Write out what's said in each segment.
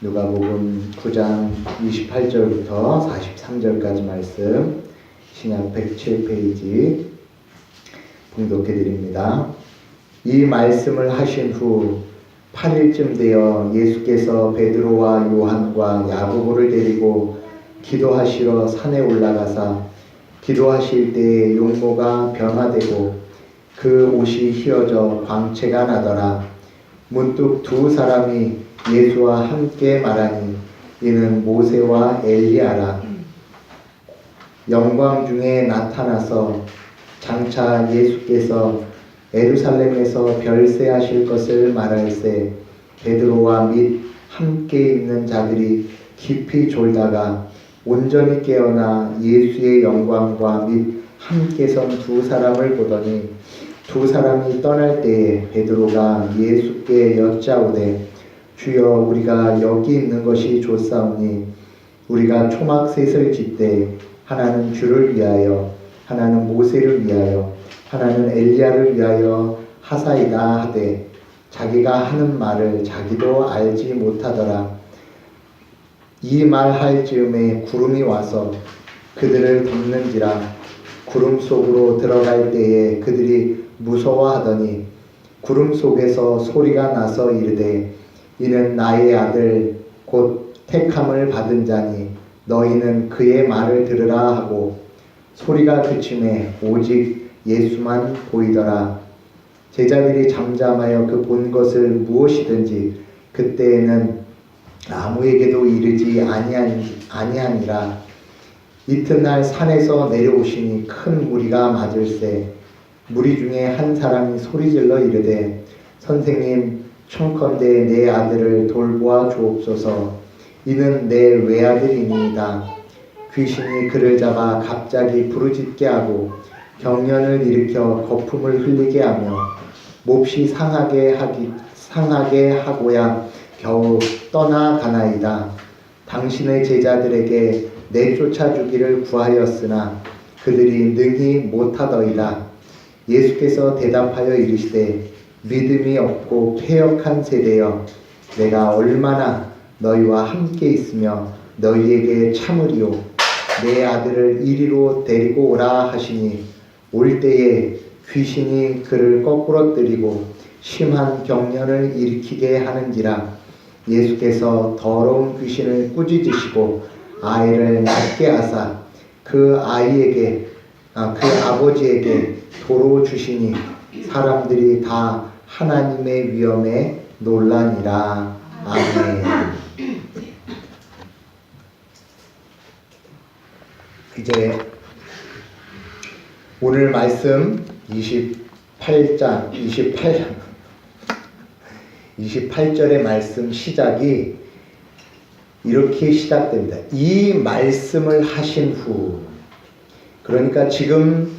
누가복음 9장 28절부터 43절까지 말씀, 신약 107페이지 봉독해 드립니다. 이 말씀을 하신 후 8일쯤 되어 예수께서 베드로와 요한과 야고보를 데리고 기도하시러 산에 올라가사 기도하실 때에 용모가 변화되고 그 옷이 휘어져 광채가 나더라. 문득 두 사람이 예수와 함께 말하니 이는 모세와 엘리야라. 영광 중에 나타나서 장차 예수께서 예루살렘에서 별세하실 것을 말할세 베드로와 및 함께 있는 자들이 깊이 졸다가 온전히 깨어나 예수의 영광과 및 함께 선 두 사람을 보더니 두 사람이 떠날 때에 베드로가 예수께 여짜오되 주여 우리가 여기 있는 것이 좋사오니 우리가 초막 셋을 짓되 하나는 주를 위하여 하나는 모세를 위하여 하나는 엘리야를 위하여 하사이다 하되 자기가 하는 말을 자기도 알지 못하더라. 이 말 할 즈음에 구름이 와서 그들을 덮는지라. 구름 속으로 들어갈 때에 그들이 무서워하더니 구름 속에서 소리가 나서 이르되 이는 나의 아들 곧 택함을 받은 자니 너희는 그의 말을 들으라 하고 소리가 그침에 오직 예수만 보이더라. 제자들이 잠잠하여 그 본 것을 무엇이든지 그때에는 아무에게도 이르지 아니하니라. 이튿날 산에서 내려오시니 큰 무리가 맞을세 무리 중에 한 사람이 소리질러 이르되 선생님 청컨대 내 아들을 돌보아 주옵소서. 이는 내 외아들이니이다. 귀신이 그를 잡아 갑자기 부르짖게 하고 경련을 일으켜 거품을 흘리게 하며 몹시 상하게 하고야 겨우 떠나가나이다. 당신의 제자들에게 내쫓아 주기를 구하였으나 그들이 능히 못하더이다. 예수께서 대답하여 이르시되 믿음이 없고 패역한 세대여 내가 얼마나 너희와 함께 있으며 너희에게 참으리요. 내 아들을 이리로 데리고 오라 하시니 올 때에 귀신이 그를 거꾸러뜨리고 심한 경련을 일으키게 하는지라. 예수께서 더러운 귀신을 꾸짖으시고 아이를 낫게 하사 그 아버지에게 도로 주시니 사람들이 다 하나님의 위엄에 놀라니라. 아멘. 이제 오늘 말씀 28절의 말씀 시작이 이렇게 시작됩니다. 이 말씀을 하신 후. 그러니까 지금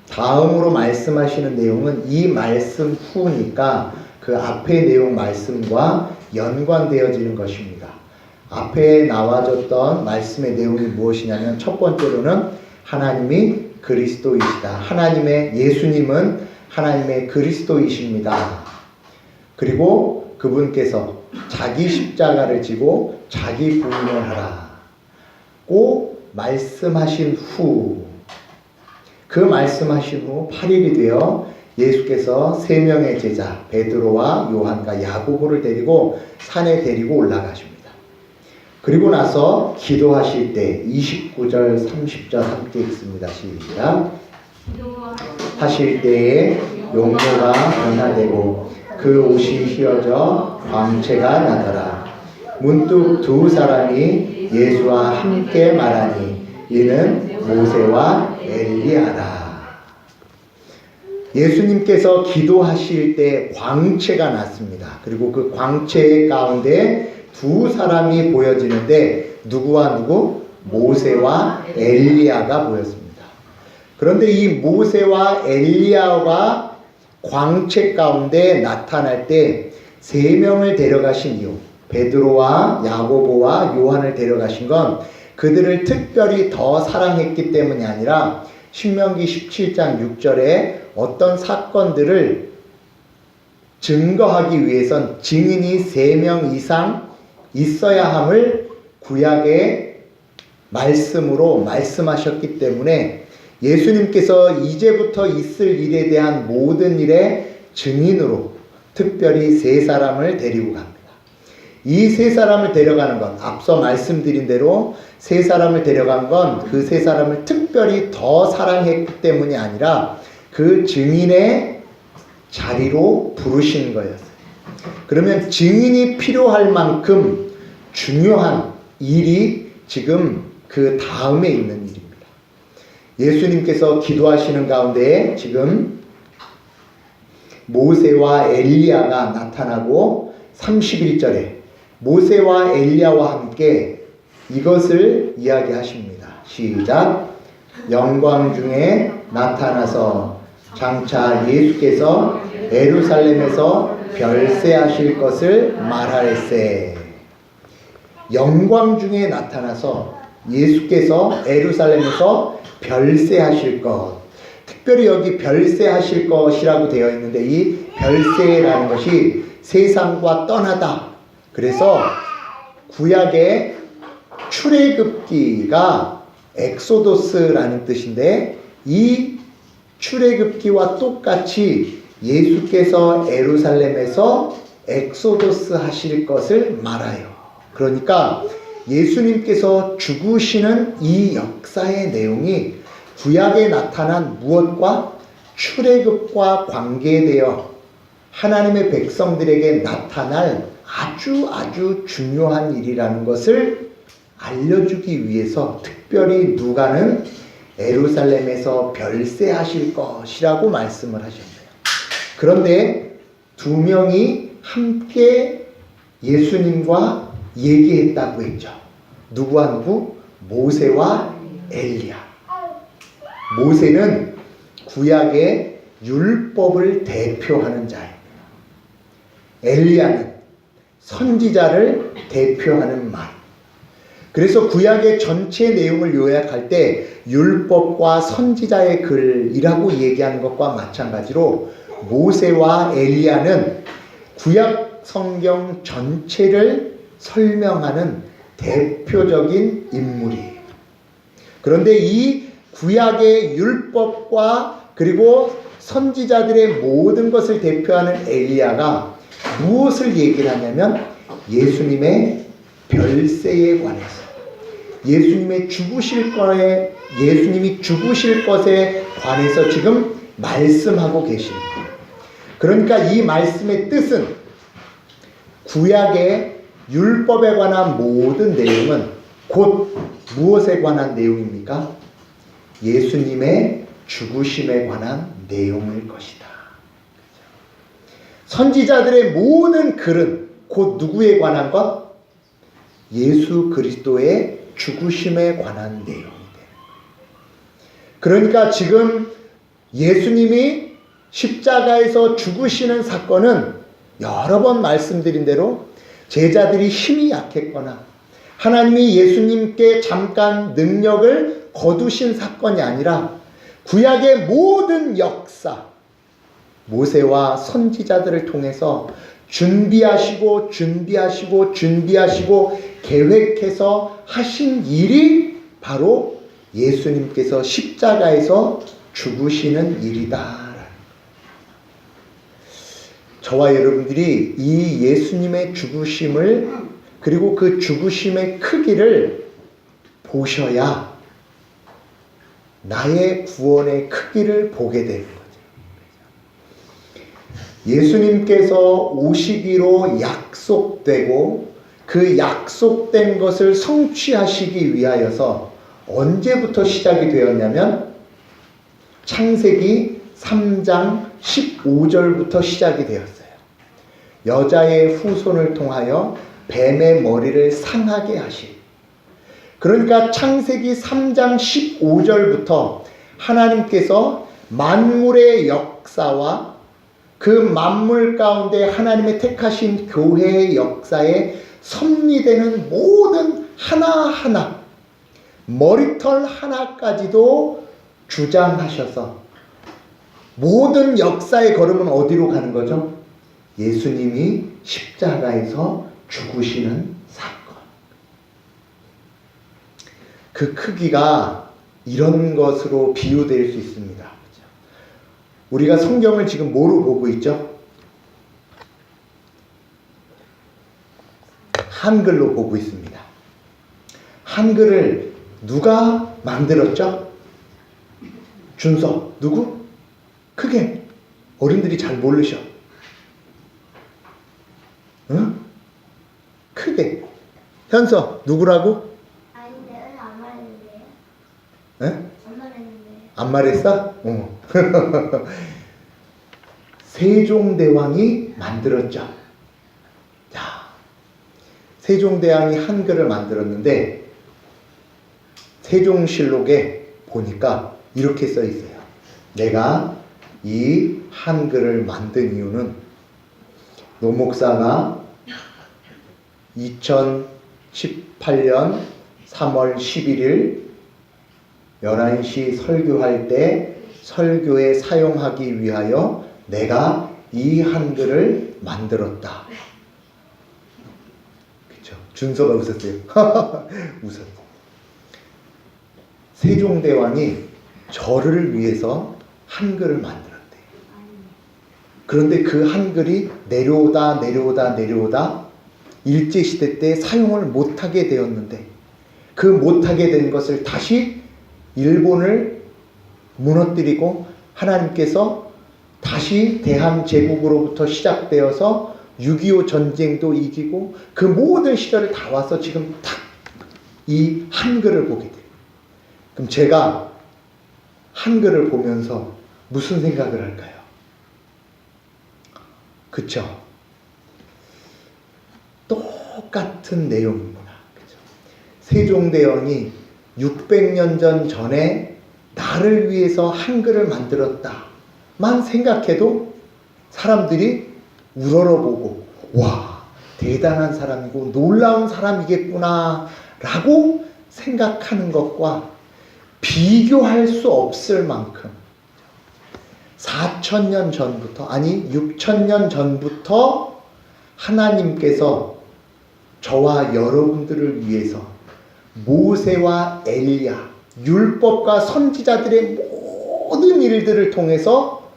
다음으로 말씀하시는 내용은 이 말씀 후니까 그 앞의 내용 말씀과 연관되어지는 것입니다. 앞에 나와졌던 말씀의 내용이 무엇이냐면 첫 번째로는 하나님이 그리스도이시다. 예수님은 하나님의 그리스도이십니다. 그리고 그분께서 자기 십자가를 지고 자기 부인을 하라고 말씀하신 후, 그 말씀하신 후 8일이 되어 예수께서 세 명의 제자 베드로와 요한과 야고보를 데리고 산에 데리고 올라가십니다. 그리고 나서 기도하실 때 29절 30절 함께 읽습니다. 시작. 하실 때에 용모가 변화되고 그 옷이 휘어져 광채가 나더라. 문득 두 사람이 예수와 함께 말하니 이는 모세와 엘리야라. 예수님께서 기도하실 때 광채가 났습니다. 그리고 그 광채 가운데 두 사람이 보여지는데 누구와 누구? 모세와 엘리야가 보였습니다. 그런데 이 모세와 엘리야가 광채 가운데 나타날 때 세 명을 데려가신 이유, 베드로와 야고보와 요한을 데려가신 건 그들을 특별히 더 사랑했기 때문이 아니라 신명기 17장 6절에 어떤 사건들을 증거하기 위해선 증인이 3명 이상 있어야 함을 구약의 말씀으로 말씀하셨기 때문에 예수님께서 이제부터 있을 일에 대한 모든 일의 증인으로 특별히 세 사람을 데리고 갑니다. 이 세 사람을 데려가는 건 앞서 말씀드린 대로 세 사람을 데려간 건 그 세 사람을 특별히 더 사랑했기 때문이 아니라 그 증인의 자리로 부르신 거였어요. 그러면 증인이 필요할 만큼 중요한 일이 지금 그 다음에 있는 일입니다. 예수님께서 기도하시는 가운데 지금 모세와 엘리야가 나타나고 31절에 모세와 엘리야와 함께 이것을 이야기하십니다. 시작. 영광 중에 나타나서 장차 예수께서 예루살렘에서 별세하실 것을 말할세. 영광 중에 나타나서 예수께서 예루살렘에서 별세하실 것. 특별히 여기 별세하실 것이라고 되어 있는데 이 별세라는 것이 세상과 떠나다. 그래서 구약의 출애굽기가 엑소도스라는 뜻인데 이 출애굽기와 똑같이 예수께서 예루살렘에서 엑소도스 하실 것을 말하여. 그러니까 예수님께서 죽으시는 이 역사의 내용이 구약에 나타난 무엇과 출애굽과 관계되어 하나님의 백성들에게 나타날 아주 중요한 일이라는 것을 알려주기 위해서 특별히 누가는 예루살렘에서 별세하실 것이라고 말씀을 하셨네요. 그런데 두 명이 함께 예수님과 얘기했다고 했죠. 누구와 누구? 모세와 엘리야. 모세는 구약의 율법을 대표하는 자입니다. 엘리야는 선지자를 대표하는 말. 그래서 구약의 전체 내용을 요약할 때 율법과 선지자의 글이라고 얘기하는 것과 마찬가지로 모세와 엘리야는 구약 성경 전체를 설명하는 대표적인 인물이에요. 그런데 이 구약의 율법과 그리고 선지자들의 모든 것을 대표하는 엘리야가 무엇을 얘기를 하냐면 예수님의 별세에 관해서 예수님이 죽으실 것에 관해서 지금 말씀하고 계십니다. 그러니까 이 말씀의 뜻은 구약의 율법에 관한 모든 내용은 곧 무엇에 관한 내용입니까? 예수님의 죽으심에 관한 내용일 것이다. 선지자들의 모든 글은 곧 누구에 관한 것? 예수 그리스도의 죽으심에 관한 내용이다. 그러니까 지금 예수님이 십자가에서 죽으시는 사건은 여러 번 말씀드린 대로 제자들이 힘이 약했거나 하나님이 예수님께 잠깐 능력을 거두신 사건이 아니라 구약의 모든 역사, 모세와 선지자들을 통해서 준비하시고 계획해서 하신 일이 바로 예수님께서 십자가에서 죽으시는 일이다. 저와 여러분들이 이 예수님의 죽으심을 그리고 그 죽으심의 크기를 보셔야 나의 구원의 크기를 보게 되는 거죠. 예수님께서 오시기로 약속되고 그 약속된 것을 성취하시기 위하여서 언제부터 시작이 되었냐면 창세기 3장 15절부터 시작이 되었어요. 여자의 후손을 통하여 뱀의 머리를 상하게 하신. 그러니까 창세기 3장 15절부터 하나님께서 만물의 역사와 그 만물 가운데 하나님의 택하신 교회의 역사에 섭리되는 모든 하나하나 머리털 하나까지도 주장하셔서 모든 역사의 걸음은 어디로 가는 거죠? 예수님이 십자가에서 죽으시는 사건. 그 크기가 이런 것으로 비유될 수 있습니다. 우리가 성경을 지금 뭐로 보고 있죠? 한글로 보고 있습니다. 한글을 누가 만들었죠? 준서, 누구? 크게 어른들이 잘 모르셔. 응? 크게. 현서, 누구라고? 아닌데, 안 말했는데요. 에? 안 말했는데요. 안 말했어? 세종대왕이 만들었죠. 자, 세종대왕이 한글을 만들었는데 세종실록에 보니까 이렇게 써 있어요. 내가 이 한글을 만든 이유는 노 목사가 2018년 3월 11일 11시 설교할 때 설교에 사용하기 위하여 내가 이 한글을 만들었다. 그렇죠? 준서가 웃었어요. 웃었어. 세종대왕이 저를 위해서 한글을 만들었대요. 그런데 그 한글이 내려오다 일제시대 때 사용을 못하게 되었는데 그 못하게 된 것을 다시 일본을 무너뜨리고 하나님께서 다시 대한제국으로부터 시작되어서 6.25 전쟁도 이기고 그 모든 시절을 다 와서 지금 딱 이 한글을 보게 돼요. 그럼 제가 한글을 보면서 무슨 생각을 할까요? 그쵸? 똑같은 내용이구나. 그쵸? 세종대왕이 600년 전에 나를 위해서 한글을 만들었다만 생각해도 사람들이 우러러보고 와, 대단한 사람이고 놀라운 사람이겠구나 라고 생각하는 것과 비교할 수 없을 만큼 4,000년 전부터, 아니 6,000년 전부터 하나님께서 저와 여러분들을 위해서 모세와 엘리야, 율법과 선지자들의 모든 일들을 통해서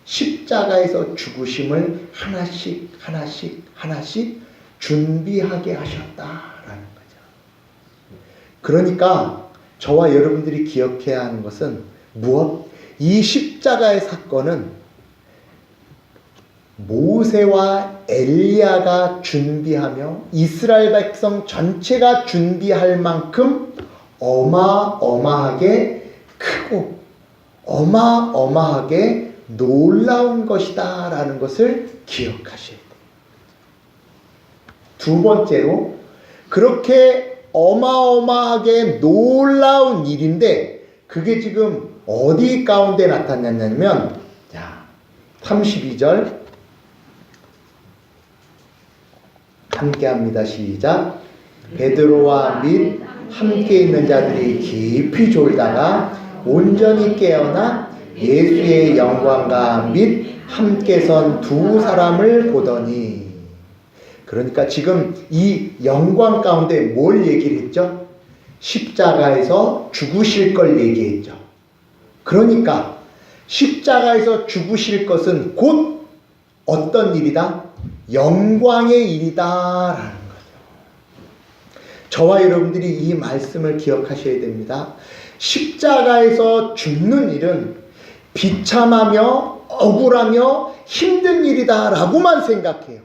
십자가에서 죽으심을 하나씩 준비하게 하셨다라는 거죠. 그러니까 저와 여러분들이 기억해야 하는 것은 무엇? 이 십자가의 사건은 모세와 엘리야가 준비하며 이스라엘 백성 전체가 준비할 만큼 어마어마하게 크고 어마어마하게 놀라운 것이다 라는 것을 기억하셔야 돼요. 두 번째로 그렇게 어마어마하게 놀라운 일인데 그게 지금 어디 가운데 나타났냐면 자, 32절 함께합니다. 시작. 베드로와 및 함께 있는 자들이 깊이 졸다가 온전히 깨어나 예수의 영광과 및 함께 선 두 사람을 보더니 그러니까 지금 이 영광 가운데 뭘 얘기를 했죠? 십자가에서 죽으실 걸 얘기했죠. 그러니까 십자가에서 죽으실 것은 곧 어떤 일이다? 영광의 일이다라는 거죠. 저와 여러분들이 이 말씀을 기억하셔야 됩니다. 십자가에서 죽는 일은 비참하며 억울하며 힘든 일이다라고만 생각해요.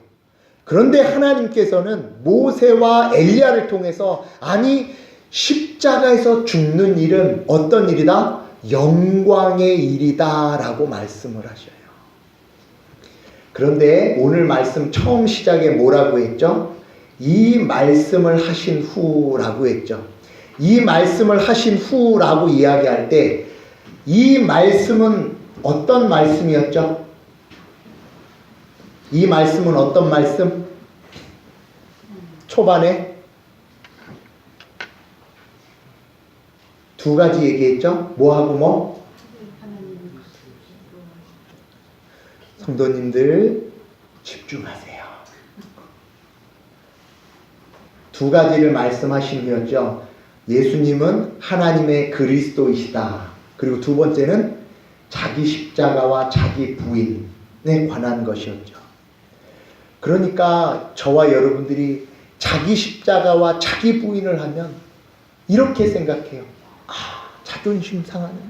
그런데 하나님께서는 모세와 엘리야를 통해서 아니 십자가에서 죽는 일은 어떤 일이다? 영광의 일이다라고 말씀을 하셔요. 그런데 오늘 말씀 처음 시작에 뭐라고 했죠? 이 말씀을 하신 후라고 했죠. 이 말씀을 하신 후라고 이야기할 때 이 말씀은 어떤 말씀이었죠? 이 말씀은 어떤 말씀? 초반에 두 가지 얘기했죠? 뭐하고 뭐? 성도님들 집중하세요. 두 가지를 말씀하신 후였죠. 예수님은 하나님의 그리스도이시다. 그리고 두 번째는 자기 십자가와 자기 부인에 관한 것이었죠. 그러니까 저와 여러분들이 자기 십자가와 자기 부인을 하면 이렇게 생각해요. 자존심 상하는 일,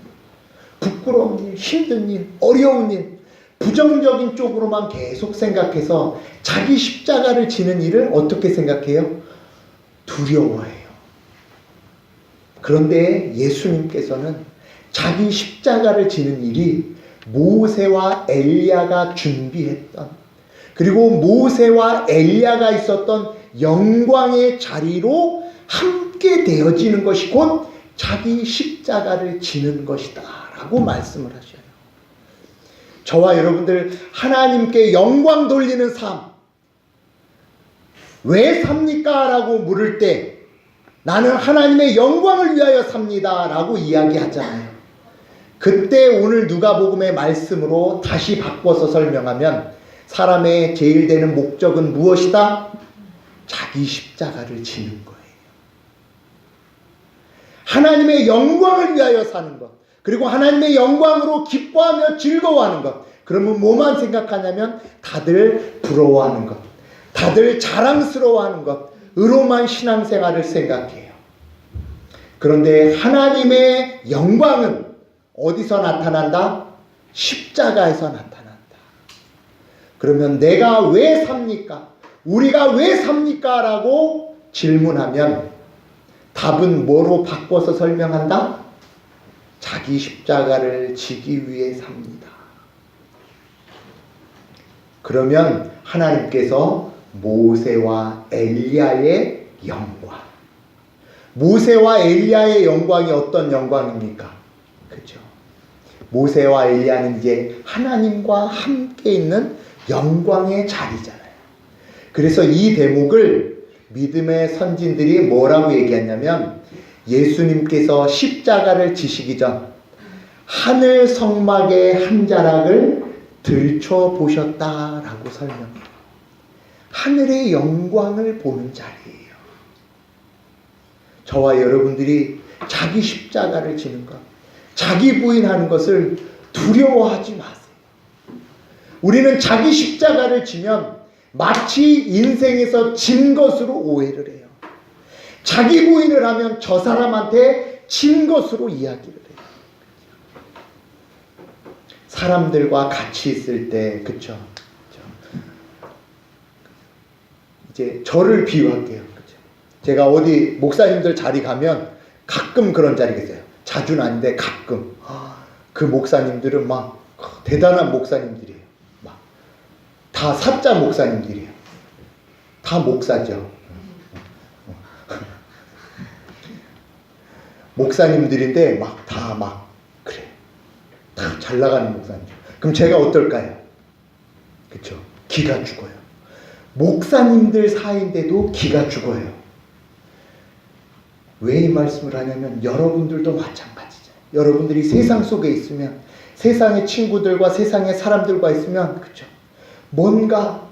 부끄러운 일, 힘든 일, 어려운 일, 부정적인 쪽으로만 계속 생각해서 자기 십자가를 지는 일을 어떻게 생각해요? 두려워해요. 그런데 예수님께서는 자기 십자가를 지는 일이 모세와 엘리야가 준비했던, 그리고 모세와 엘리야가 있었던 영광의 자리로 함께 되어지는 것이 곧 자기 십자가를 지는 것이다 라고 말씀을 하셔요. 저와 여러분들 하나님께 영광 돌리는 삶, 왜 삽니까? 라고 물을 때 나는 하나님의 영광을 위하여 삽니다 라고 이야기하잖아요. 그때 오늘 누가복음의 말씀으로 다시 바꿔서 설명하면 사람의 제일 되는 목적은 무엇이다? 자기 십자가를 지는 거예요. 하나님의 영광을 위하여 사는 것, 그리고 하나님의 영광으로 기뻐하며 즐거워하는 것. 그러면 뭐만 생각하냐면 다들 부러워하는 것, 다들 자랑스러워하는 것으로만 신앙생활을 생각해요. 그런데 하나님의 영광은 어디서 나타난다? 십자가에서 나타난다. 그러면 내가 왜 삽니까? 우리가 왜 삽니까? 라고 질문하면 답은 뭐로 바꿔서 설명한다? 자기 십자가를 지기 위해 삽니다. 그러면 하나님께서 모세와 엘리야의 영광, 모세와 엘리야의 영광이 어떤 영광입니까? 그렇죠? 모세와 엘리야는 이제 하나님과 함께 있는 영광의 자리잖아요. 그래서 이 대목을 믿음의 선진들이 뭐라고 얘기했냐면, 예수님께서 십자가를 지시기 전 하늘 성막의 한 자락을 들춰보셨다라고 설명해요. 하늘의 영광을 보는 자리예요. 저와 여러분들이 자기 십자가를 지는 것, 자기 부인하는 것을 두려워하지 마세요. 우리는 자기 십자가를 지면 마치 인생에서 진 것으로 오해를 해요. 자기 부인을 하면 저 사람한테 진 것으로 이야기를 해요. 사람들과 같이 있을 때, 그쵸? 이제 저를 비유할게요. 그쵸? 제가 어디 목사님들 자리 가면 가끔 그런 자리 계세요. 자주는 아닌데 가끔. 그 목사님들은 막 대단한 목사님들이에요. 막 다 사자 목사님들이에요. 다 목사죠. 목사님들인데 다 그래. 다 잘 나가는 목사님. 그럼 제가 어떨까요? 그쵸? 기가 죽어요. 목사님들 사이인데도 기가 죽어요. 왜 이 말씀을 하냐면 여러분들도 마찬가지죠. 여러분들이 세상 속에 있으면, 세상의 친구들과 세상의 사람들과 있으면, 그쵸? 뭔가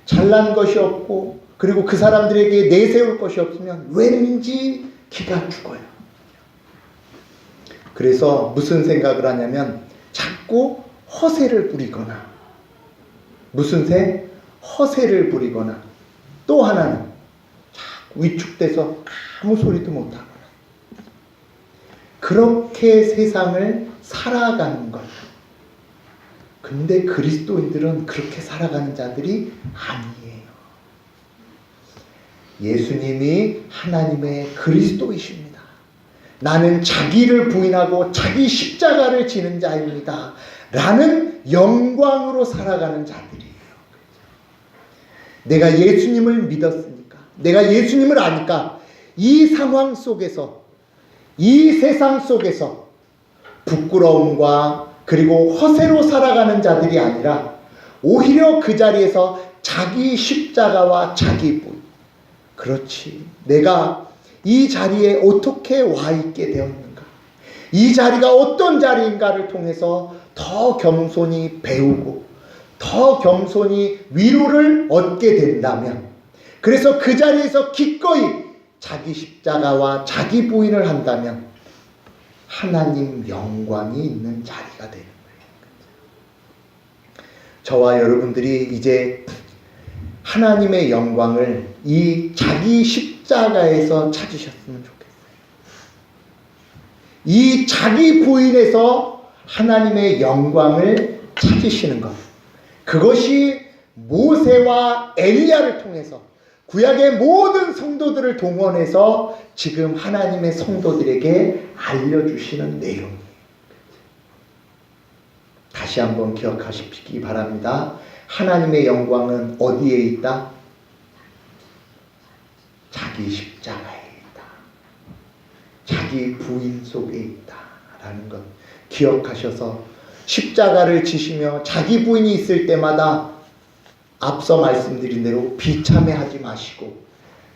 잘난 것이 없고, 그리고 그 사람들에게 내세울 것이 없으면 왠지 기가 죽어요. 그래서 무슨 생각을 하냐면 자꾸 허세를 부리거나, 무슨 새? 허세를 부리거나, 또 하나는 자꾸 위축돼서 아무 소리도 못하거나, 그렇게 세상을 살아가는 것. 근데 그리스도인들은 그렇게 살아가는 자들이 아니에요. 예수님이 하나님의 그리스도이십니다. 나는 자기를 부인하고 자기 십자가를 지는 자입니다 라는 영광으로 살아가는 자들이에요. 내가 예수님을 믿었으니까, 내가 예수님을 아니까 이 상황 속에서, 이 세상 속에서 부끄러움과 그리고 허세로 살아가는 자들이 아니라 오히려 그 자리에서 자기 십자가와 자기 부인, 그렇지, 내가 이 자리에 어떻게 와 있게 되었는가, 이 자리가 어떤 자리인가를 통해서 더 겸손히 배우고 더 겸손히 위로를 얻게 된다면, 그래서 그 자리에서 기꺼이 자기 십자가와 자기 부인을 한다면 하나님 영광이 있는 자리가 되는 거예요. 저와 여러분들이 이제 하나님의 영광을 이 자기 십자가에서 찾으셨으면 좋겠어요. 이 자기 부인에서 하나님의 영광을 찾으시는 것. 그것이 모세와 엘리야를 통해서 구약의 모든 성도들을 동원해서 지금 하나님의 성도들에게 알려주시는 내용이에요. 다시 한번 기억하시기 바랍니다. 하나님의 영광은 어디에 있다? 자기 십자가에 있다. 자기 부인 속에 있다. 라는 것 기억하셔서 십자가를 지시며 자기 부인이 있을 때마다 앞서 말씀드린 대로 비참해하지 마시고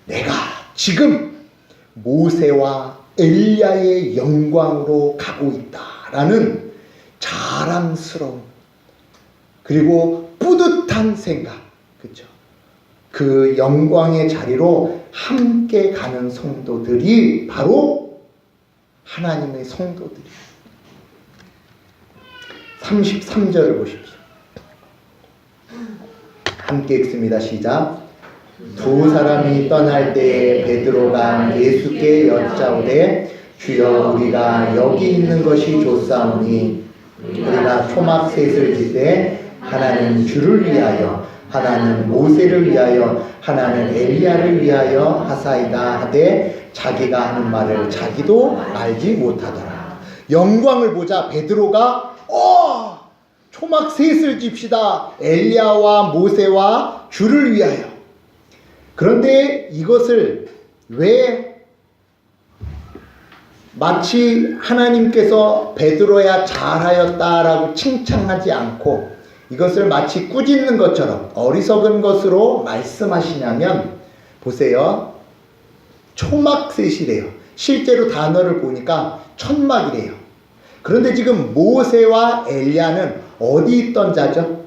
내가 지금 모세와 엘리야의 영광으로 가고 있다라는 자랑스러운 그리고 뿌듯한 생각, 그렇죠? 그 영광의 자리로 함께 가는 성도들이 바로 하나님의 성도들이에요. 33절을 보십시오. 함께 읽습니다. 시작. 두 사람이 떠날 때에 베드로가 예수께 여짜오되 주여 우리가 여기 있는 것이 좋사오니 우리가 초막 셋을 짓되 하나는 주를 위하여 하나는 모세를 위하여 하나는 엘리야를 위하여 하사이다 하되 자기가 하는 말을 자기도 알지 못하더라. 영광을 보자 베드로가 초막 셋을 집시다. 엘리야와 모세와 주를 위하여. 그런데 이것을 왜 마치 하나님께서 베드로야 잘하였다라고 칭찬하지 않고 이것을 마치 꾸짖는 것처럼 어리석은 것으로 말씀하시냐면 보세요. 초막 셋이래요. 실제로 단어를 보니까 천막이래요. 그런데 지금 모세와 엘리야는 어디 있던 자죠?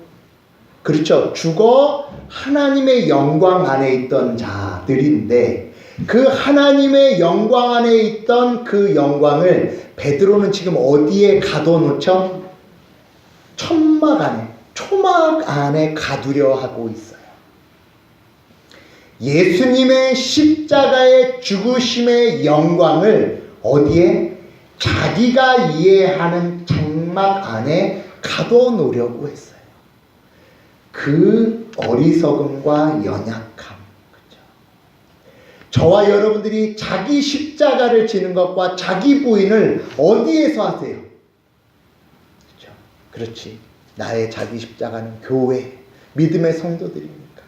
그렇죠. 죽어 하나님의 영광 안에 있던 자들인데 그 하나님의 영광 안에 있던 그 영광을 베드로는 지금 어디에 가둬놓죠? 천막 안에, 초막 안에 가두려 하고 있어요. 예수님의 십자가의 죽으심의 영광을 어디에? 자기가 이해하는 장막 안에 가둬놓으려고 했어요. 그 어리석음과 연약함. 그렇죠? 저와 여러분들이 자기 십자가를 지는 것과 자기 부인을 어디에서 하세요? 그렇죠? 그렇지. 나의 자기 십자가는 교회, 믿음의 성도들입니까?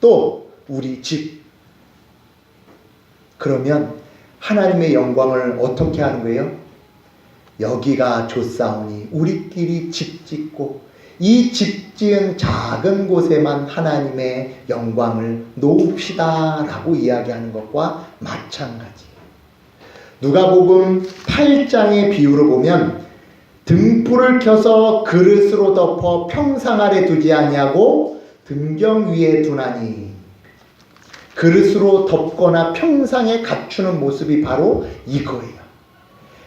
또 우리 집. 그러면 하나님의 영광을 어떻게 하는 거예요? 여기가 좋사오니 우리끼리 집 짓고 이 집 지은 작은 곳에만 하나님의 영광을 놓읍시다 라고 이야기하는 것과 마찬가지. 누가복음 8장의 비유를 보면 등불을 켜서 그릇으로 덮어 평상 아래 두지 아니하고 등경 위에 두나니 그릇으로 덮거나 평상에 갖추는 모습이 바로 이거예요.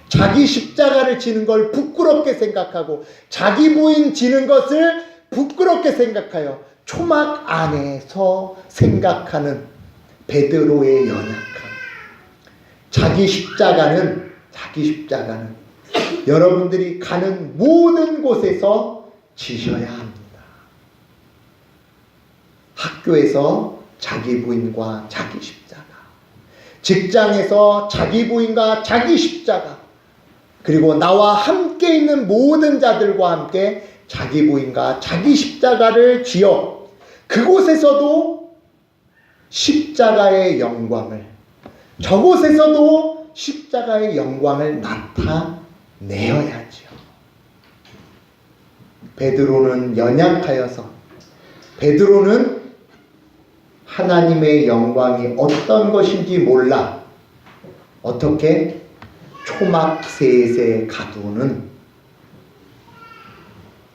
자기 십자가를 지는 걸 부끄럽게 생각하고 자기 부인 지는 것을 부끄럽게 생각하여 초막 안에서 생각하는 베드로의 연약함. 자기 십자가는 여러분들이 가는 모든 곳에서 지셔야 합니다. 학교에서 자기 부인과 자기 십자가, 직장에서 자기 부인과 자기 십자가, 그리고 나와 함께 있는 모든 자들과 함께 자기 부인과 자기 십자가를 지어 그곳에서도 십자가의 영광을, 저곳에서도 십자가의 영광을 나타내어야죠. 베드로는 연약하여서 베드로는 하나님의 영광이 어떤 것인지 몰라 어떻게 초막 셋에 가두는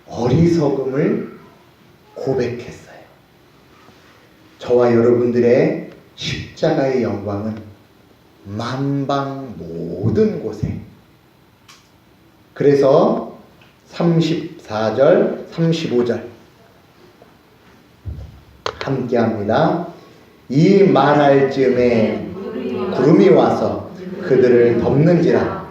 어리석음을 고백했어요. 저와 여러분들의 십자가의 영광은 만방 모든 곳에. 그래서 34절, 35절 함께 합니다. 이 말할 즈음에 구름이 와서 그들을 덮는지라.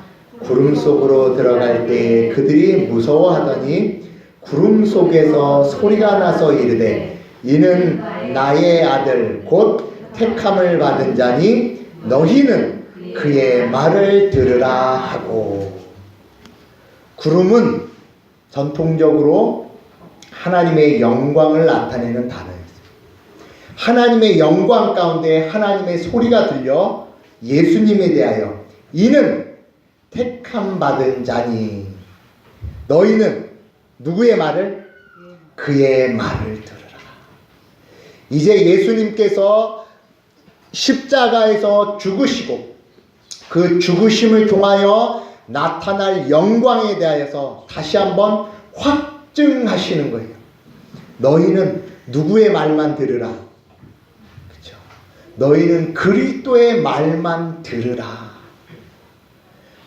구름 속으로 들어갈 때 그들이 무서워하더니 구름 속에서 소리가 나서 이르되 이는 나의 아들 곧 택함을 받은 자니 너희는 그의 말을 들으라 하고. 구름은 전통적으로 하나님의 영광을 나타내는 단어였습니다. 하나님의 영광 가운데 하나님의 소리가 들려 예수님에 대하여 이는 택함 받은 자니 너희는 누구의 말을? 그의 말을 들으라. 이제 예수님께서 십자가에서 죽으시고 그 죽으심을 통하여 나타날 영광에 대하여서 다시 한번 확증하시는 거예요. 너희는 누구의 말만 들으라. 그렇죠? 너희는 그리스도의 말만 들으라.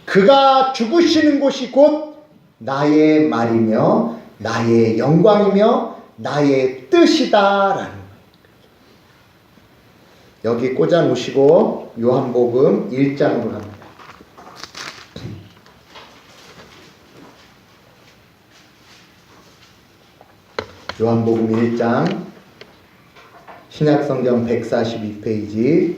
그가 죽으시는 곳이 곧 나의 말이며 나의 영광이며 나의 뜻이다라는 거예요. 여기 꽂아 놓으시고 요한복음 1장으로 갑니다. 요한복음 1장 신약성경 142페이지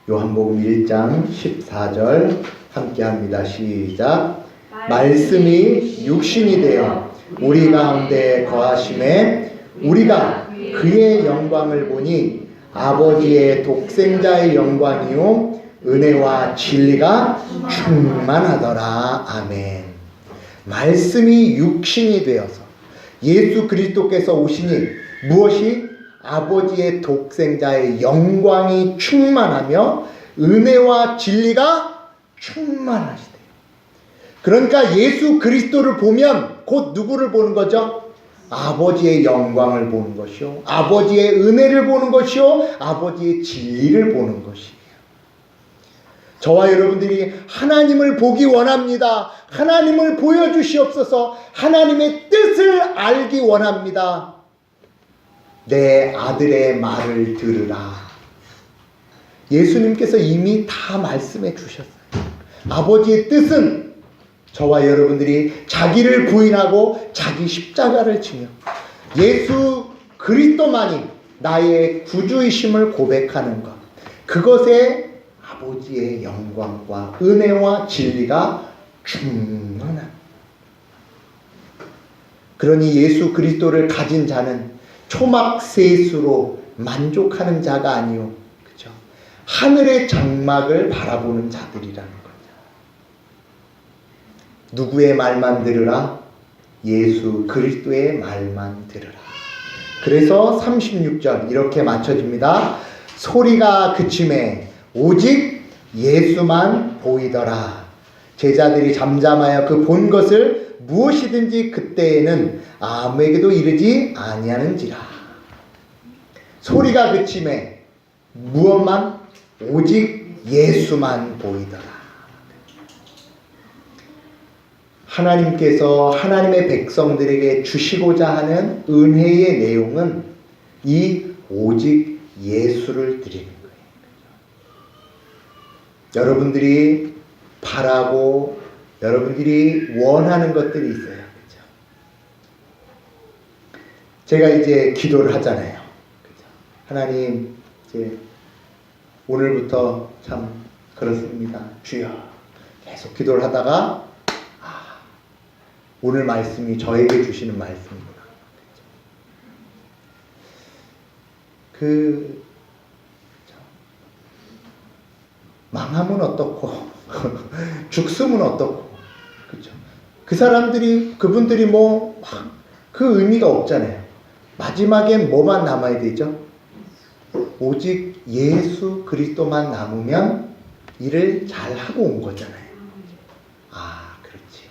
요한복음 1장 14절 함께합니다. 시작. 말씀이 육신이 되어 우리 가운데 거하심에 우리가 그의 영광을 보니 아버지의 독생자의 영광이요 은혜와 진리가 충만하더라. 아멘. 말씀이 육신이 되어서 예수 그리스도께서 오시니 무엇이? 아버지의 독생자의 영광이 충만하며 은혜와 진리가 충만하시대요. 그러니까 예수 그리스도를 보면 곧 누구를 보는 거죠? 아버지의 영광을 보는 것이요, 아버지의 은혜를 보는 것이요, 아버지의 진리를 보는 것이에요. 저와 여러분들이 하나님을 보기 원합니다. 하나님을 보여주시옵소서. 하나님의 뜻을 알기 원합니다. 내 아들의 말을 들으라. 예수님께서 이미 다 말씀해 주셨어요. 아버지의 뜻은 저와 여러분들이 자기를 부인하고 자기 십자가를 지며 예수 그리스도만이 나의 구주이심을 고백하는 것, 그것에 아버지의 영광과 은혜와 진리가 충만한. 그러니 예수 그리스도를 가진 자는 초막세수로 만족하는 자가 아니요, 그죠? 하늘의 장막을 바라보는 자들이라는 거죠. 누구의 말만 들으라? 예수 그리스도의 말만 들으라. 그래서 36절 이렇게 맞춰집니다. 소리가 그침에 오직 예수만 보이더라. 제자들이 잠잠하여 그 본 것을 무엇이든지 그때에는 아무에게도 이르지 아니하는지라. 소리가 그침에 무엇만? 오직 예수만 보이더라. 하나님께서 하나님의 백성들에게 주시고자 하는 은혜의 내용은 이 오직 예수를 드리는 거예요. 여러분들이 바라고 여러분들이 원하는 것들이 있어요. 그렇죠? 제가 이제 기도를 하잖아요. 그렇죠? 하나님, 이제 오늘부터 참 그렇습니다. 주여. 계속 기도를 하다가 오늘 말씀이 저에게 주시는 말씀입니다. 망하면 어떻고 죽으면 어떻고, 그렇죠? 그 사람들이 그분들이 뭐 그 의미가 없잖아요. 마지막엔 뭐만 남아야 되죠? 오직 예수 그리스도만 남으면 일을 잘 하고 온 거잖아요. 아, 그렇지.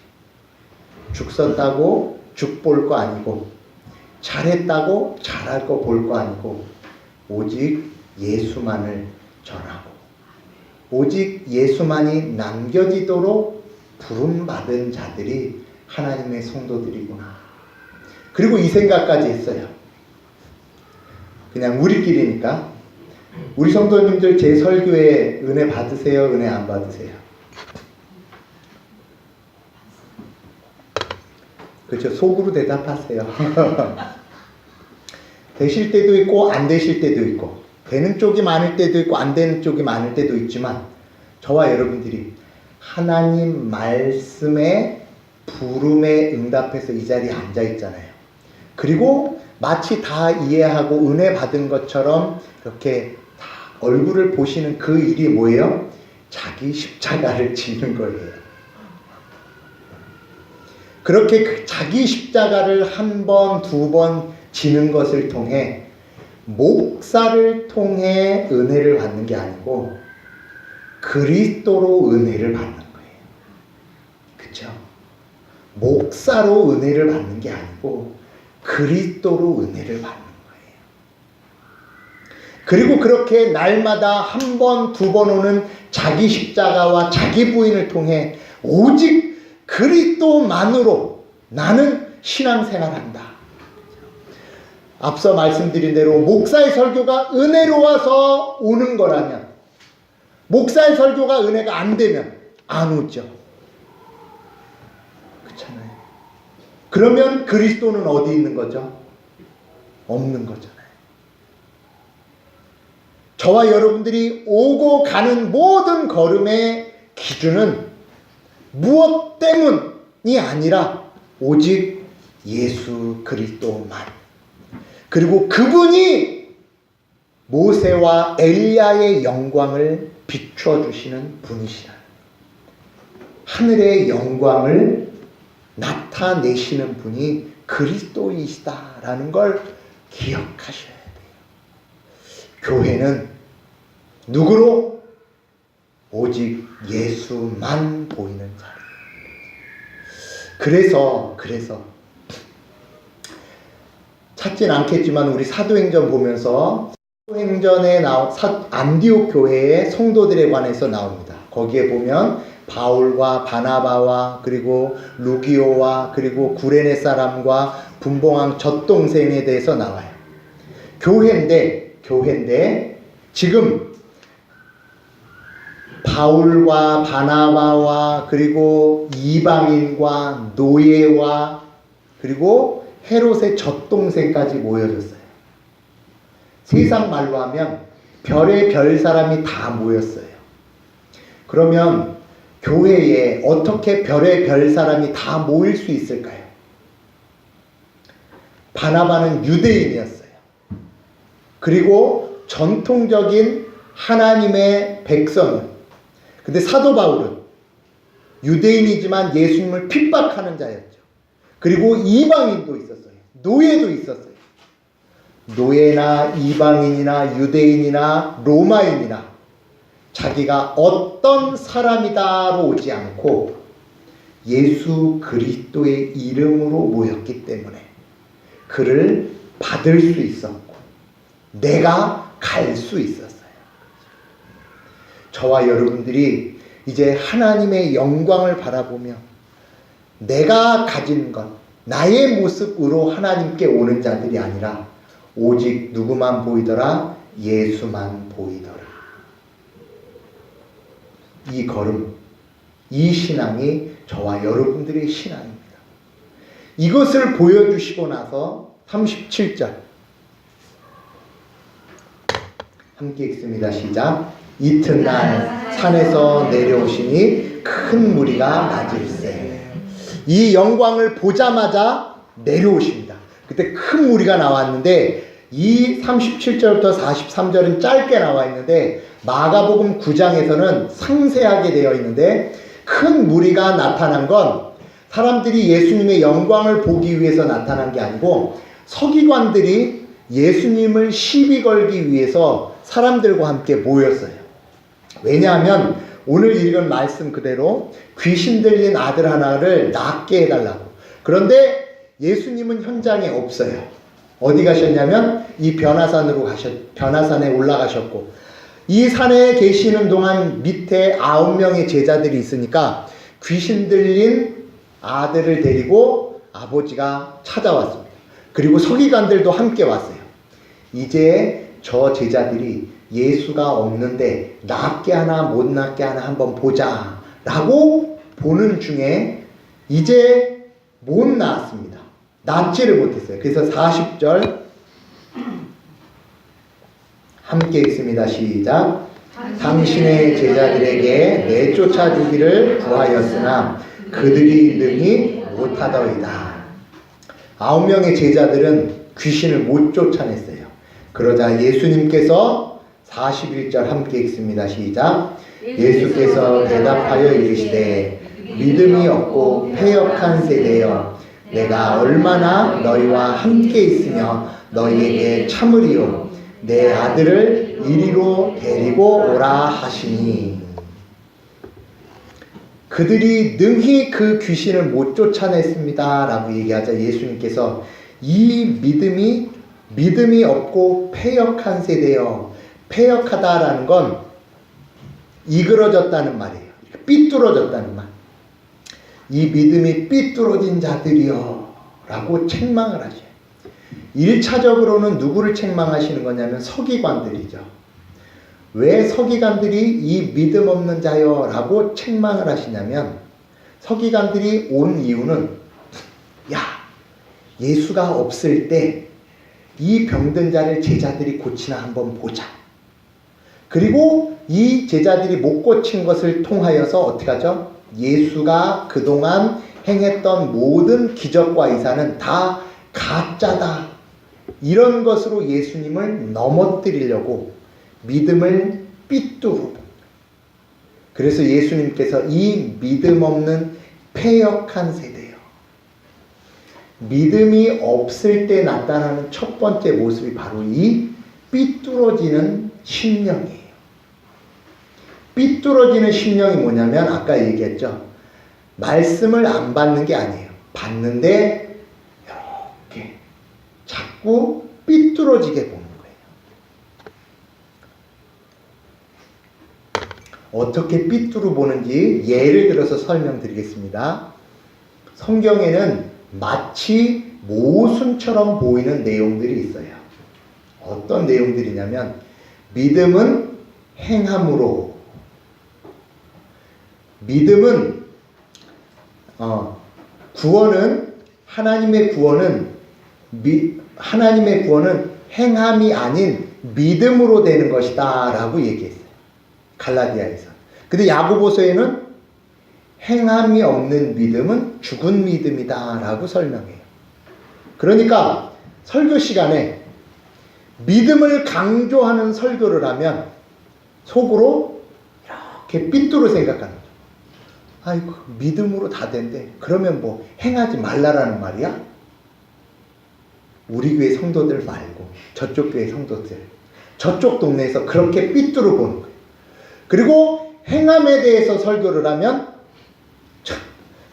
죽 썼다고 죽 볼 거 아니고, 잘했다고 잘할 거 볼 거 아니고, 오직 예수만을 전하고 오직 예수만이 남겨지도록 부름받은 자들이 하나님의 성도들이구나. 그리고 이 생각까지 했어요. 그냥 우리끼리니까 우리 성도님들 제 설교에 은혜 받으세요? 은혜 안 받으세요? 그렇죠. 속으로 대답하세요. 되실 때도 있고 안 되실 때도 있고 되는 쪽이 많을 때도 있고 안 되는 쪽이 많을 때도 있지만 저와 여러분들이 하나님 말씀에 부름에 응답해서 이 자리에 앉아 있잖아요. 그리고 마치 다 이해하고 은혜 받은 것처럼 이렇게 다 얼굴을 보시는 그 일이 뭐예요? 자기 십자가를 지는 거예요. 그렇게 그 자기 십자가를 한 번, 두 번 지는 것을 통해 목사를 통해 은혜를 받는 게 아니고 그리스도로 은혜를 받는 거예요. 그렇죠? 목사로 은혜를 받는 게 아니고 그리스도로 은혜를 받는 거예요. 그리고 그렇게 날마다 한 번, 두 번 오는 자기 십자가와 자기 부인을 통해 오직 그리스도만으로 나는 신앙생활한다. 앞서 말씀드린 대로 목사의 설교가 은혜로워서 오는 거라면 목사의 설교가 은혜가 안 되면 안 오죠. 그렇잖아요. 그러면 그리스도는 어디 있는 거죠? 없는 거잖아요. 저와 여러분들이 오고 가는 모든 걸음의 기준은 무엇 때문이 아니라 오직 예수 그리스도만. 그리고 그분이 모세와 엘리야의 영광을 비춰주시는 분이시라. 하늘의 영광을 나타내시는 분이 그리스도이시다라는 걸 기억하셔야 돼요. 교회는 누구로? 오직 예수만 보이는 자리예요. 그래서 찾진 않겠지만 우리 사도행전 보면서 사도행전에 안디옥 교회의 성도들에 관해서 나옵니다. 거기에 보면 바울과 바나바와 그리고 루기오와 그리고 구레네 사람과 분봉왕 젖동생에 대해서 나와요. 교회인데 지금 바울과 바나바와 그리고 이방인과 노예와 그리고 헤롯의 젖동생까지 모여졌어요. 세상 말로 하면 별의 별 사람이 다 모였어요. 그러면 교회에 어떻게 별의 별 사람이 다 모일 수 있을까요? 바나바는 유대인이었어요. 그리고 전통적인 하나님의 백성은, 근데 사도 바울은 유대인이지만 예수님을 핍박하는 자였죠. 그리고 이방인도 있었어요. 노예도 있었어요. 노예나 이방인이나 유대인이나 로마인이나 자기가 어떤 사람이다로 오지 않고 예수 그리스도의 이름으로 모였기 때문에 그를 받을 수 있었고 내가 갈 수 있었어요. 저와 여러분들이 이제 하나님의 영광을 바라보며 내가 가진 것, 나의 모습으로 하나님께 오는 자들이 아니라 오직 누구만 보이더라? 예수만 보이더라. 이 걸음, 이 신앙이 저와 여러분들의 신앙입니다. 이것을 보여주시고 나서 37절 함께 읽습니다. 시작. 이튿날 산에서 내려오시니 큰 무리가 맞을세. 이 영광을 보자마자 내려오십니다. 그때 큰 무리가 나왔는데 이 37절부터 43절은 짧게 나와 있는데 마가복음 9장에서는 상세하게 되어 있는데 큰 무리가 나타난 건 사람들이 예수님의 영광을 보기 위해서 나타난 게 아니고 서기관들이 예수님을 시비 걸기 위해서 사람들과 함께 모였어요. 왜냐하면 오늘 읽은 말씀 그대로 귀신 들린 아들 하나를 낫게 해달라고. 그런데 예수님은 현장에 없어요. 어디 가셨냐면 이 변화산에 올라가셨고, 이 산에 계시는 동안 밑에 9명의 제자들이 있으니까 귀신 들린 아들을 데리고 아버지가 찾아왔습니다. 그리고 서기관들도 함께 왔어요. 이제 저 제자들이 예수가 없는데 낫게 하나 못 낫게 하나 한번 보자 라고 보는 중에 이제 못 나았습니다. 낫지를 못했어요. 그래서 40절 함께 읽습니다. 시작. 당신의 제자들에게 내쫓아 주기를 구하였으나 그들이 능히 못하더이다. 9명의 제자들은 귀신을 못 쫓아냈어요. 그러자 예수님께서 41절 함께 읽습니다. 시작. 예수께서 대답하여 이르시되 믿음이 없고 패역한 세대여, 내가 얼마나 너희와 함께 있으며 너희에게 참으리요, 내 아들을 이리로 데리고 오라 하시니. 그들이 능히 그 귀신을 못 쫓아냈습니다 라고 얘기하자 예수님께서 이 믿음이 없고 패역한 세대여, 패역하다라는 건 이그러졌다는 말이에요. 삐뚤어졌다는 말. 이 믿음이 삐뚤어진 자들이여 라고 책망을 하셔요. 1차적으로는 누구를 책망하시는 거냐면 서기관들이죠. 왜 서기관들이 이 믿음 없는 자여 라고 책망을 하시냐면, 서기관들이 온 이유는 야, 예수가 없을 때 이 병든 자를 제자들이 고치나 한번 보자. 그리고 이 제자들이 못 고친 것을 통하여서 어떻게 하죠? 예수가 그동안 행했던 모든 기적과 이사는 다 가짜다, 이런 것으로 예수님을 넘어뜨리려고 믿음을 삐뚤고, 그래서 예수님께서 이 믿음 없는 패역한 세대요, 믿음이 없을 때 나타나는 첫 번째 모습이 바로 이 삐뚤어지는 심령이에요. 삐뚤어지는 심령이 뭐냐면 아까 얘기했죠. 말씀을 안 받는 게 아니에요. 받는데 이렇게 자꾸 삐뚤어지게 보는 거예요. 어떻게 삐뚤어 보는지 예를 들어서 설명드리겠습니다. 성경에는 마치 모순처럼 보이는 내용들이 있어요. 어떤 내용들이냐면, 믿음은 행함으로, 믿음은 구원은 하나님의 구원은 행함이 아닌 믿음으로 되는 것이다 라고 얘기했어요. 갈라디아에서. 근데 야고보서에는 행함이 없는 믿음은 죽은 믿음이다 라고 설명해요. 그러니까 설교 시간에 믿음을 강조하는 설교를 하면 속으로 이렇게 삐뚤어 생각하는 거죠. 아이고, 믿음으로 다 된대. 그러면 뭐 행하지 말라라는 말이야? 우리 교회 성도들 말고 저쪽 교회 성도들, 저쪽 동네에서 그렇게 삐뚤어 보는 거예요. 그리고 행함에 대해서 설교를 하면 참,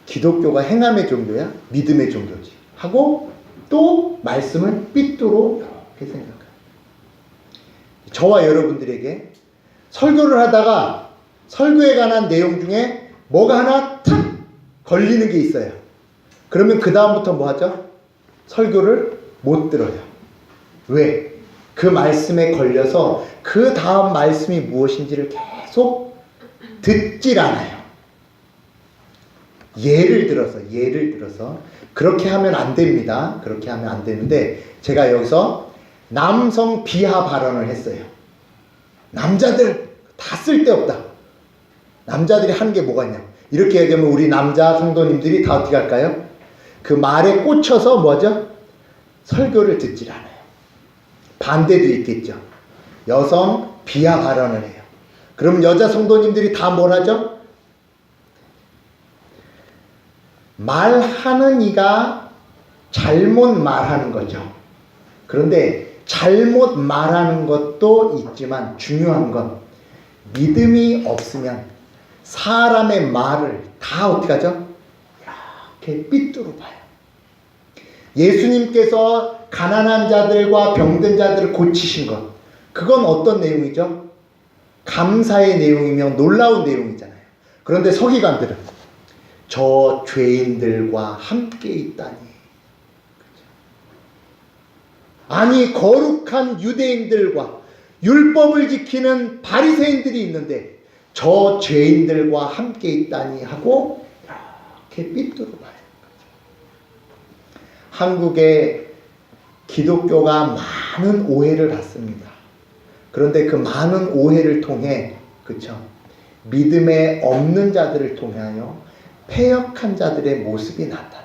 기독교가 행함의 종교야? 믿음의 종교지 하고 또 말씀을 삐뚤어 이렇게 생각해요. 저와 여러분들에게 설교를 하다가 설교에 관한 내용 중에 뭐가 하나 탁 걸리는 게 있어요. 그러면 그 다음부터 뭐 하죠? 설교를 못 들어요. 왜? 그 말씀에 걸려서 그 다음 말씀이 무엇인지를 계속 듣질 않아요. 예를 들어서 그렇게 하면 안 됩니다. 그렇게 하면 안 되는데, 제가 여기서 남성 비하 발언을 했어요. 남자들 다 쓸데없다. 남자들이 하는 게 뭐가 있냐. 이렇게 얘기하면 우리 남자 성도님들이 다 어떻게 할까요? 그 말에 꽂혀서 뭐죠? 설교를 듣질 않아요. 반대도 있겠죠. 여성 비하 발언을 해요. 그럼 여자 성도님들이 다 뭘 하죠? 말하는 이가 잘못 말하는 거죠. 그런데 잘못 말하는 것도 있지만 중요한 건 믿음이 없으면 사람의 말을 다 어떻게 하죠? 이렇게 삐뚤어 봐요. 예수님께서 가난한 자들과 병든 자들을 고치신 것. 그건 어떤 내용이죠? 감사의 내용이며 놀라운 내용이잖아요. 그런데 서기관들은 저 죄인들과 함께 있다니. 아니, 거룩한 유대인들과 율법을 지키는 바리새인들이 있는데 저 죄인들과 함께 있다니 하고 이렇게 삐뚤어 봐요. 한국의 기독교가 많은 오해를 받습니다. 그런데 그 많은 오해를 통해, 그쵸? 믿음에 없는 자들을 통하여 패역한 자들의 모습이 나타나요.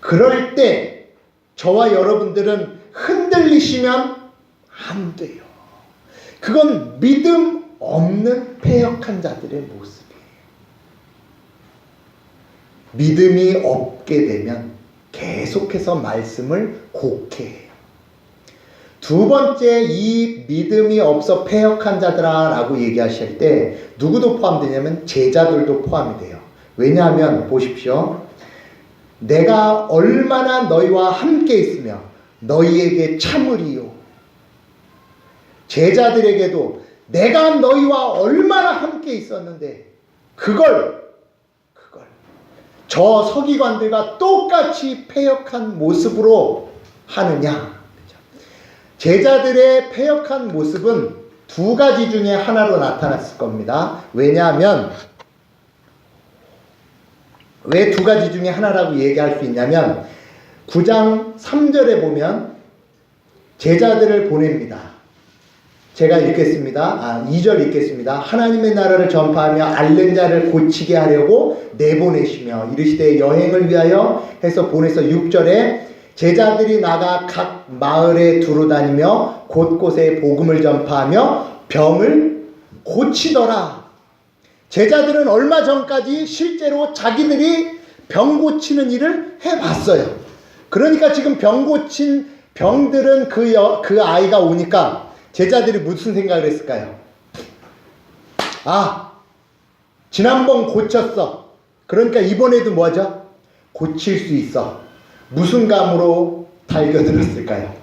그럴 때 저와 여러분들은 흔들리시면 안 돼요. 그건 믿음 없는 패역한 자들의 모습이에요. 믿음이 없게 되면 계속해서 말씀을 곡해해요. 두 번째, 이 믿음이 없어 패역한 자들아 라고 얘기하실 때 누구도 포함되냐면 제자들도 포함이 돼요. 왜냐하면 보십시오. 내가 얼마나 너희와 함께 있으며 너희에게 참으리요. 제자들에게도 내가 너희와 얼마나 함께 있었는데 그걸 저 서기관들과 똑같이 패역한 모습으로 하느냐. 제자들의 패역한 모습은 두 가지 중에 하나로 나타났을 겁니다. 왜냐하면 왜 두 가지 중에 하나라고 얘기할 수 있냐면 9장 3절에 보면 제자들을 보냅니다. 제가 읽겠습니다. 2절 읽겠습니다. 하나님의 나라를 전파하며 앓는 자를 고치게 하려고 내보내시며 이르시되 여행을 위하여 해서 보내서 6절에 제자들이 나가 각 마을에 두루다니며 곳곳에 복음을 전파하며 병을 고치더라. 제자들은 얼마 전까지 실제로 자기들이 병 고치는 일을 해봤어요. 그러니까 지금 병 고친 병들은 그 아이가 오니까 제자들이 무슨 생각을 했을까요? 아, 지난번 고쳤어. 그러니까 이번에도 뭐죠? 고칠 수 있어. 무슨 감으로 달겨들었을까요?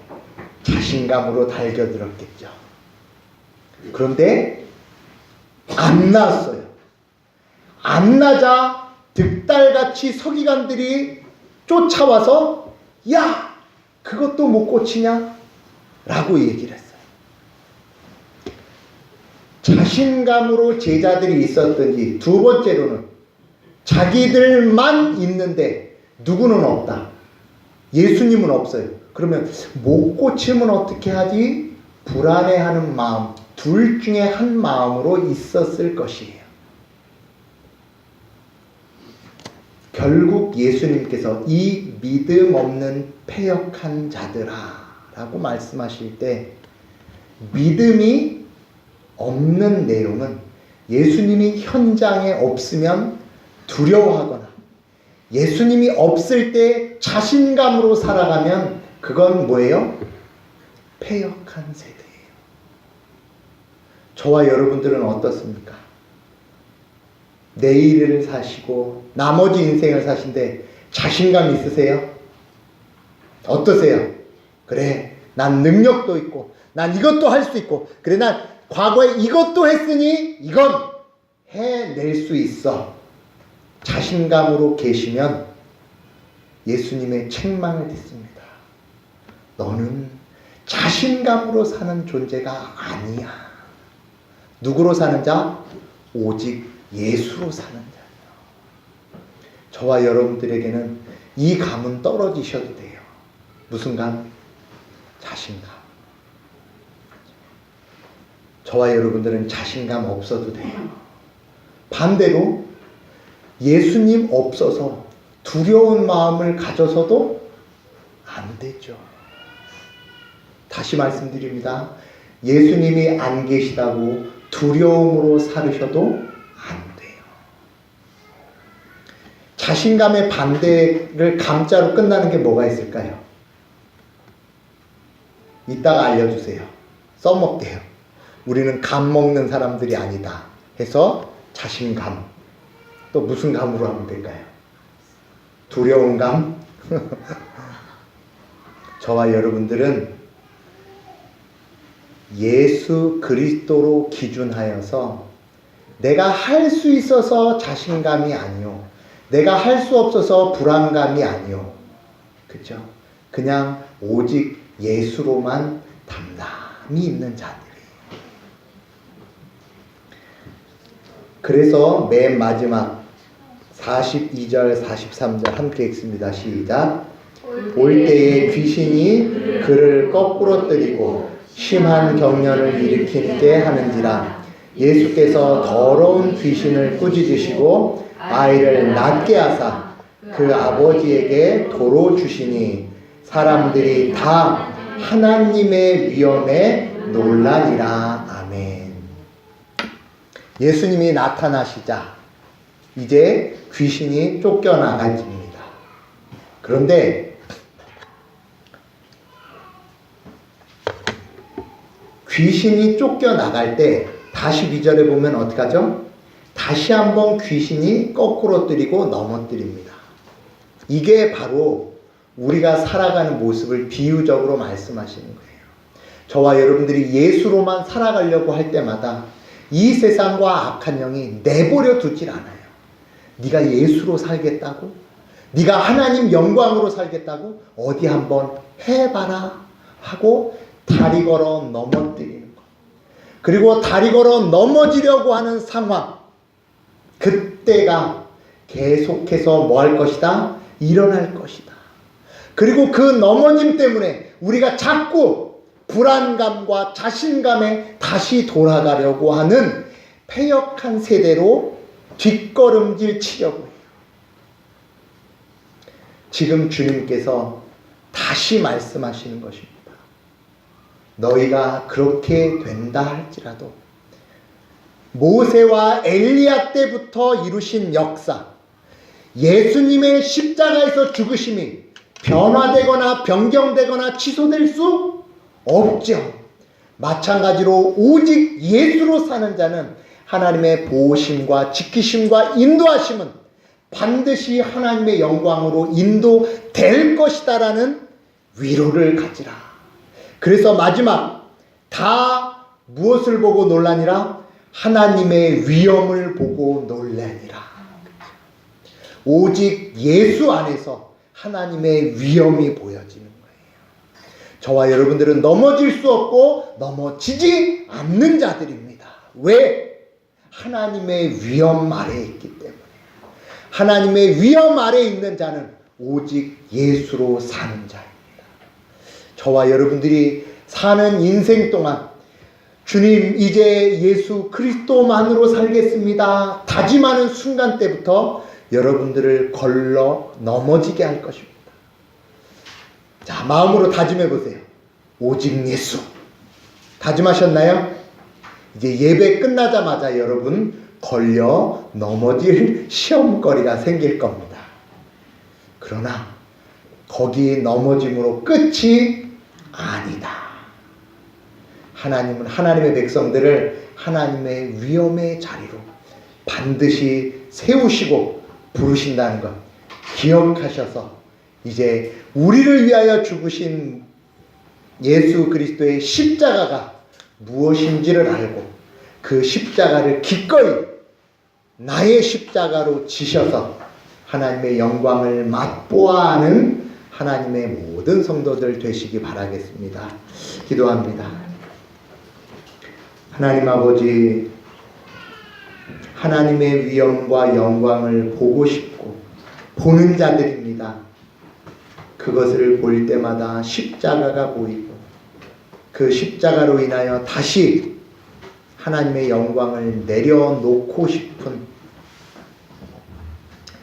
자신감으로 달겨들었겠죠. 그런데 안 나았어요. 안 나자 득달같이 서기관들이 쫓아와서 야, 그것도 못 고치냐? 라고 얘기를 했어요. 자신감으로 제자들이 있었든지, 두 번째로는 자기들만 있는데 누구는 없다. 예수님은 없어요. 그러면 못 고치면 어떻게 하지? 불안해하는 마음, 둘 중에 한 마음으로 있었을 것이에요. 결국 예수님께서 이 믿음 없는 패역한 자들아 라고 말씀하실 때 믿음이 없는 내용은 예수님이 현장에 없으면 두려워하거나 예수님이 없을 때 자신감으로 살아가면 그건 뭐예요? 패역한 세대예요. 저와 여러분들은 어떻습니까? 내일을 사시고 나머지 인생을 사신데 자신감 있으세요? 어떠세요? 그래, 난 능력도 있고 난 이것도 할 수 있고 그래, 난 과거에 이것도 했으니 이건 해낼 수 있어. 자신감으로 계시면 예수님의 책망을 듣습니다. 너는 자신감으로 사는 존재가 아니야. 누구로 사는 자? 오직 예수로 사는 자예요. 저와 여러분들에게는 이 감은 떨어지셔도 돼요. 무슨 감? 자신감. 저와 여러분들은 자신감 없어도 돼요. 반대로 예수님 없어서 두려운 마음을 가져서도 안 되죠. 다시 말씀드립니다. 예수님이 안 계시다고 두려움으로 살으셔도 안 돼요. 자신감의 반대를 감자로 끝나는 게 뭐가 있을까요? 이따가 알려주세요. 써먹게요. 우리는 감 먹는 사람들이 아니다 해서 자신감. 또 무슨 감으로 하면 될까요? 두려운 감? 저와 여러분들은 예수 그리스도로 기준하여서 내가 할 수 있어서 자신감이 아니요, 내가 할 수 없어서 불안감이 아니요, 그죠? 그냥 오직 예수로만 담담히 있는 자들이에요. 그래서 맨 마지막 42절 43절 함께 읽습니다. 시작. 올 때에 귀신이 그를 거꾸로 때리고 심한 경련을 일으키게 하는지라. 예수께서 더러운 귀신을 꾸짖으시고 아이를 낫게 하사 그 아버지에게 도로 주시니 사람들이 다 하나님의 위엄에 놀라니라. 아멘. 예수님이 나타나시자 이제 귀신이 쫓겨나간집니다. 그런데 귀신이 쫓겨나갈 때 다시 2절에 보면 어떻게 하죠? 다시 한번 귀신이 거꾸로 때리고 넘어뜨립니다. 이게 바로 우리가 살아가는 모습을 비유적으로 말씀하시는 거예요. 저와 여러분들이 예수로만 살아가려고 할 때마다 이 세상과 악한 영이 내버려 두질 않아요. 네가 예수로 살겠다고? 네가 하나님 영광으로 살겠다고? 어디 한번 해봐라 하고 다리 걸어 넘어뜨리는 것. 그리고 다리 걸어 넘어지려고 하는 상황, 그때가 계속해서 뭐 할 것이다? 일어날 것이다. 그리고 그 넘어짐 때문에 우리가 자꾸 불안감과 자신감에 다시 돌아가려고 하는 패역한 세대로 뒷걸음질 치려고 해요. 지금 주님께서 다시 말씀하시는 것입니다. 너희가 그렇게 된다 할지라도 모세와 엘리야 때부터 이루신 역사, 예수님의 십자가에서 죽으심이 변화되거나 변경되거나 취소될 수 없죠. 마찬가지로 오직 예수로 사는 자는 하나님의 보호심과 지키심과 인도하심은 반드시 하나님의 영광으로 인도될 것이다라는 위로를 가지라. 그래서 마지막 다 무엇을 보고 놀라니라? 하나님의 위엄을 보고 놀라니라. 오직 예수 안에서 하나님의 위엄이 보여지는 거예요. 저와 여러분들은 넘어질 수 없고 넘어지지 않는 자들입니다. 왜? 하나님의 위엄 아래에 있기 때문에. 하나님의 위엄 아래에 있는 자는 오직 예수로 사는 자입니다. 저와 여러분들이 사는 인생 동안 주님 이제 예수 그리스도만으로 살겠습니다 다짐하는 순간 때부터 여러분들을 걸러 넘어지게 할 것입니다. 자, 마음으로 다짐해 보세요. 오직 예수. 다짐하셨나요? 이제 예배 끝나자마자 여러분 걸려 넘어질 시험거리가 생길 겁니다. 그러나 거기 넘어짐으로 끝이 아니다. 하나님은 하나님의 백성들을 하나님의 위엄의 자리로 반드시 세우시고 부르신다는 것 기억하셔서 이제 우리를 위하여 죽으신 예수 그리스도의 십자가가 무엇인지를 알고 그 십자가를 기꺼이 나의 십자가로 지셔서 하나님의 영광을 맛보아 하는 하나님의 모든 성도들 되시기 바라겠습니다. 기도합니다. 하나님 아버지, 하나님의 위엄과 영광을 보고 싶고 보는 자들입니다. 그것을 볼 때마다 십자가가 보이고 그 십자가로 인하여 다시 하나님의 영광을 내려놓고 싶은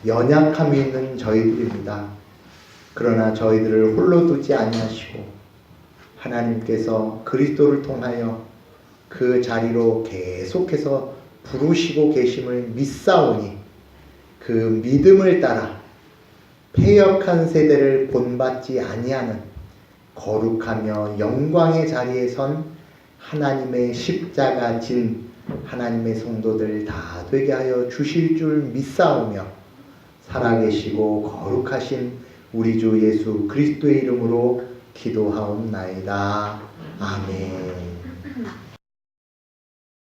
연약함이 있는 저희들입니다. 그러나 저희들을 홀로 두지 아니하시고 하나님께서 그리스도를 통하여 그 자리로 계속해서 부르시고 계심을 믿사오니 그 믿음을 따라 패역한 세대를 본받지 아니하는 거룩하며 영광의 자리에 선 하나님의 십자가 진 하나님의 성도들 다 되게 하여 주실 줄 믿사오며 살아계시고 거룩하신 우리 주 예수 그리스도의 이름으로 기도하옵나이다. 아멘.